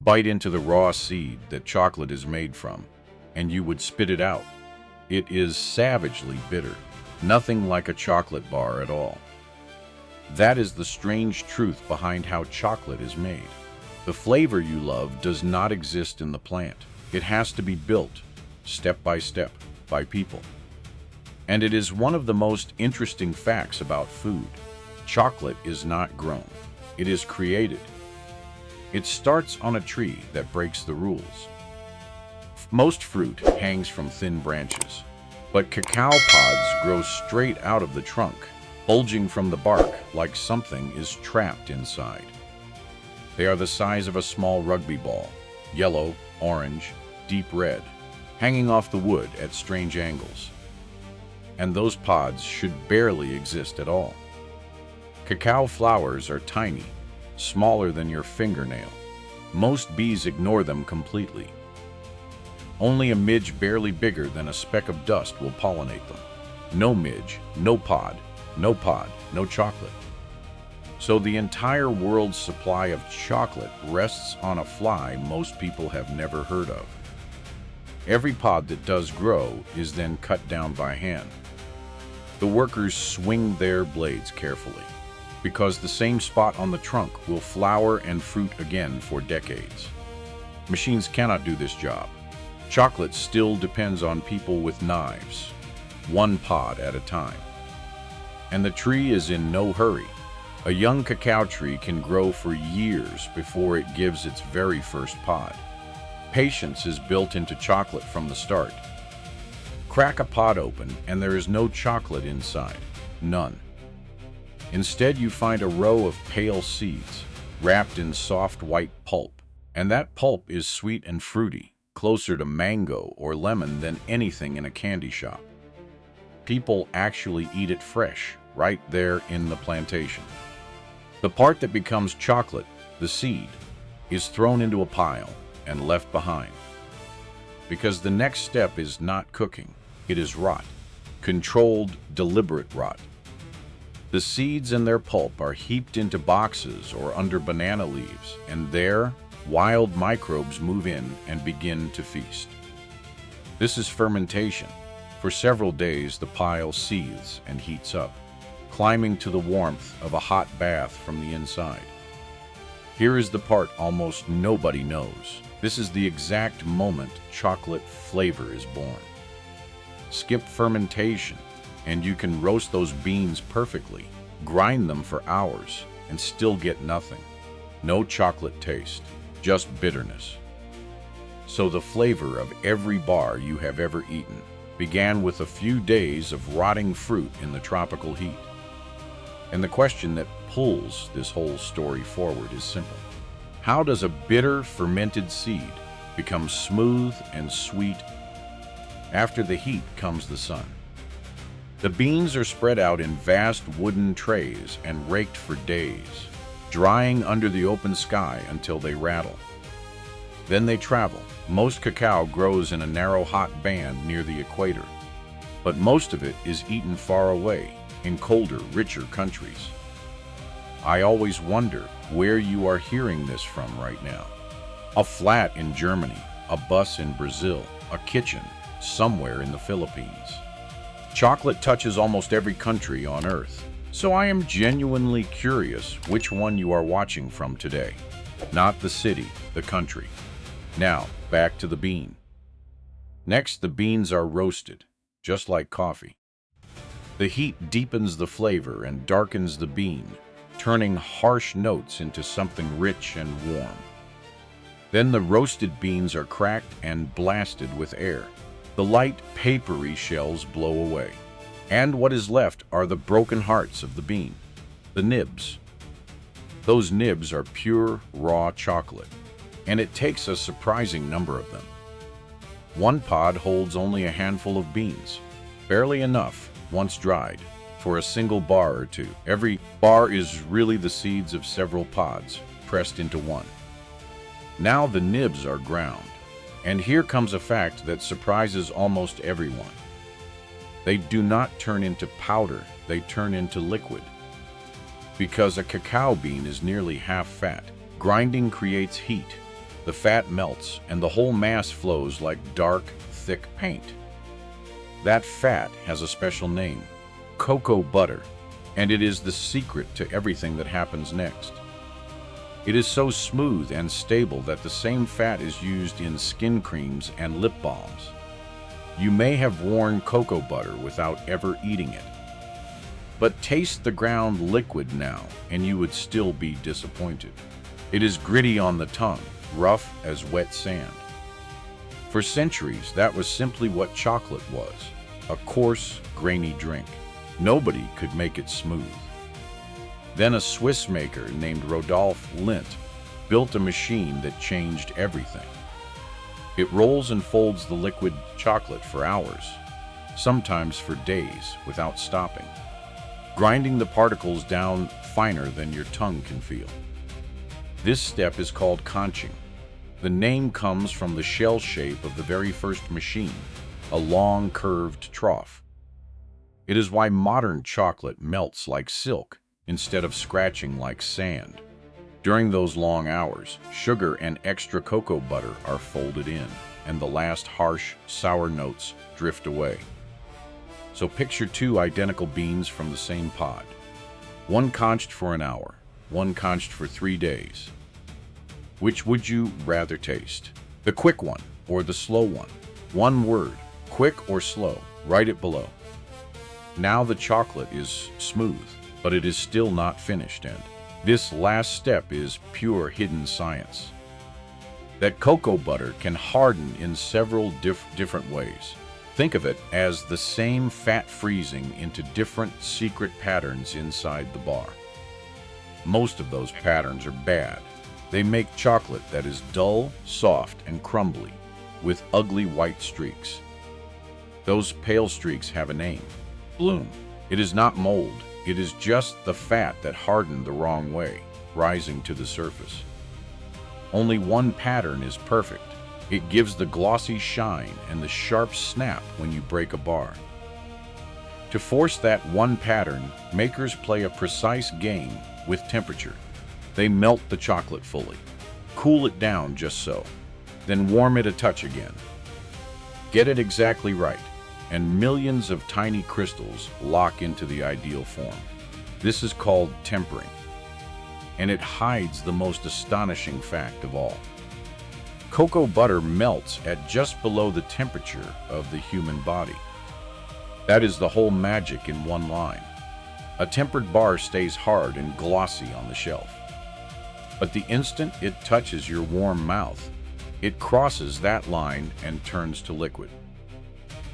Bite into the raw seed that chocolate is made from, and you would spit it out. It is savagely bitter, nothing like a chocolate bar at all. That is the strange truth behind how chocolate is made. The flavor you love does not exist in the plant. It has to be built, step, by people. And it is one of the most interesting facts about food. Chocolate is not grown. It is created. It starts on a tree that breaks the rules. Most fruit hangs from thin branches, but cacao pods grow straight out of the trunk, bulging from the bark like something is trapped inside. They are the size of a small rugby ball, yellow, orange, deep red, hanging off the wood at strange angles. And those pods should barely exist at all. Cacao flowers are tiny, smaller than your fingernail. Most bees ignore them completely. Only a midge barely bigger than a speck of dust will pollinate them. No midge, no pod, no chocolate. So the entire world's supply of chocolate rests on a fly most people have never heard of. Every pod that does grow is then cut down by hand. The workers swing their blades carefully, because the same spot on the trunk will flower and fruit again for decades. Machines cannot do this job. Chocolate still depends on people with knives, one pod at a time. And the tree is in no hurry. A young cacao tree can grow for years before it gives its very first pod. Patience is built into chocolate from the start. Crack a pod open and there is no chocolate inside. None. Instead, you find a row of pale seeds, wrapped in soft white pulp. And that pulp is sweet and fruity, closer to mango or lemon than anything in a candy shop. People actually eat it fresh, right there in the plantation. The part that becomes chocolate, the seed, is thrown into a pile and left behind. Because the next step is not cooking, it is rot. Controlled, deliberate rot. The seeds and their pulp are heaped into boxes or under banana leaves, and there, wild microbes move in and begin to feast. This is fermentation. For several days, the pile seethes and heats up, climbing to the warmth of a hot bath from the inside. Here is the part almost nobody knows. This is the exact moment chocolate flavor is born. Skip fermentation, and you can roast those beans perfectly, grind them for hours, and still get nothing. No chocolate taste, just bitterness. So the flavor of every bar you have ever eaten began with a few days of rotting fruit in the tropical heat. And the question that pulls this whole story forward is simple. How does a bitter, fermented seed become smooth and sweet? After the heat comes the sun. The beans are spread out in vast wooden trays and raked for days, drying under the open sky until they rattle. Then they travel. Most cacao grows in a narrow hot band near the equator, but most of it is eaten far away, in colder, richer countries. I always wonder where you are hearing this from right now. A flat in Germany, a bus in Brazil, a kitchen somewhere in the Philippines. Chocolate touches almost every country on Earth, so I am genuinely curious which one you are watching from today. Not the city, the country. Now, back to the bean. Next, the beans are roasted, just like coffee. The heat deepens the flavor and darkens the bean, turning harsh notes into something rich and warm. Then the roasted beans are cracked and blasted with air. The light, papery shells blow away. And what is left are the broken hearts of the bean, the nibs. Those nibs are pure, raw chocolate, and it takes a surprising number of them. One pod holds only a handful of beans, barely enough, once dried, for a single bar or two. Every bar is really the seeds of several pods, pressed into one. Now the nibs are ground, and here comes a fact that surprises almost everyone. They do not turn into powder, they turn into liquid. Because a cacao bean is nearly half fat, grinding creates heat, the fat melts and the whole mass flows like dark, thick paint. That fat has a special name, cocoa butter, and it is the secret to everything that happens next. It is so smooth and stable that the same fat is used in skin creams and lip balms. You may have worn cocoa butter without ever eating it. But taste the ground liquid now, and you would still be disappointed. It is gritty on the tongue, rough as wet sand. For centuries, that was simply what chocolate was, a coarse, grainy drink. Nobody could make it smooth. Then a Swiss maker named Rodolphe Lindt built a machine that changed everything. It rolls and folds the liquid chocolate for hours, sometimes for days, without stopping, grinding the particles down finer than your tongue can feel. This step is called conching. The name comes from the shell shape of the very first machine, a long curved trough. It is why modern chocolate melts like silk instead of scratching like sand. During those long hours, sugar and extra cocoa butter are folded in, and the last harsh, sour notes drift away. So picture two identical beans from the same pod. One conched for an hour, one conched for 3 days. Which would you rather taste? The quick one or the slow one? One word, quick or slow, write it below. Now the chocolate is smooth, but it is still not finished, and this last step is pure hidden science. That cocoa butter can harden in several different ways. Think of it as the same fat freezing into different secret patterns inside the bar. Most of those patterns are bad. They make chocolate that is dull, soft, and crumbly, with ugly white streaks. Those pale streaks have a name, bloom. It is not mold. It is just the fat that hardened the wrong way, rising to the surface. Only one pattern is perfect. It gives the glossy shine and the sharp snap when you break a bar. To force that one pattern, makers play a precise game with temperature. They melt the chocolate fully, cool it down just so, then warm it a touch again. Get it exactly right, and millions of tiny crystals lock into the ideal form. This is called tempering, and it hides the most astonishing fact of all. Cocoa butter melts at just below the temperature of the human body. That is the whole magic in one line. A tempered bar stays hard and glossy on the shelf. But the instant it touches your warm mouth, it crosses that line and turns to liquid.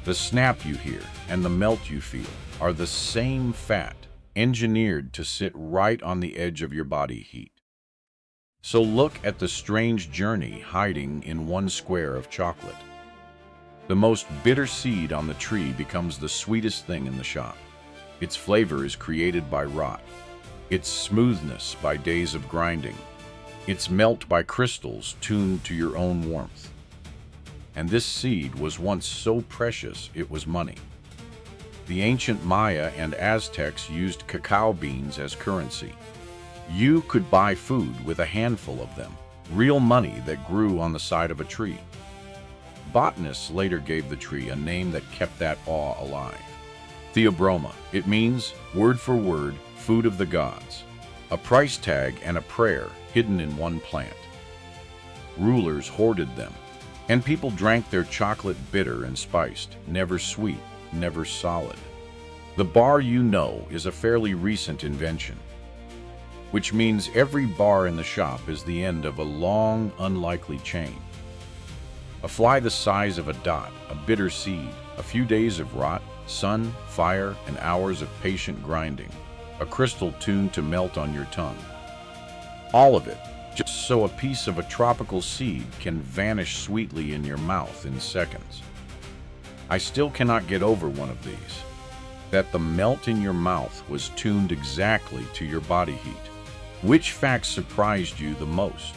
The snap you hear and the melt you feel are the same fat, engineered to sit right on the edge of your body heat. So look at the strange journey hiding in one square of chocolate. The most bitter seed on the tree becomes the sweetest thing in the shop. Its flavor is created by rot, its smoothness by days of grinding, its melt by crystals tuned to your own warmth. And this seed was once so precious it was money. The ancient Maya and Aztecs used cacao beans as currency. You could buy food with a handful of them, real money that grew on the side of a tree. Botanists later gave the tree a name that kept that awe alive. Theobroma. It means, word for word, food of the gods. A price tag and a prayer hidden in one plant. Rulers hoarded them, and people drank their chocolate bitter and spiced, never sweet, never solid. The bar you know is a fairly recent invention, which means every bar in the shop is the end of a long, unlikely chain. A fly the size of a dot, a bitter seed, a few days of rot, sun, fire, and hours of patient grinding, a crystal tuned to melt on your tongue. All of it, just so a piece of a tropical seed can vanish sweetly in your mouth in seconds. I still cannot get over one of these, that the melt in your mouth was tuned exactly to your body heat. Which fact surprised you the most?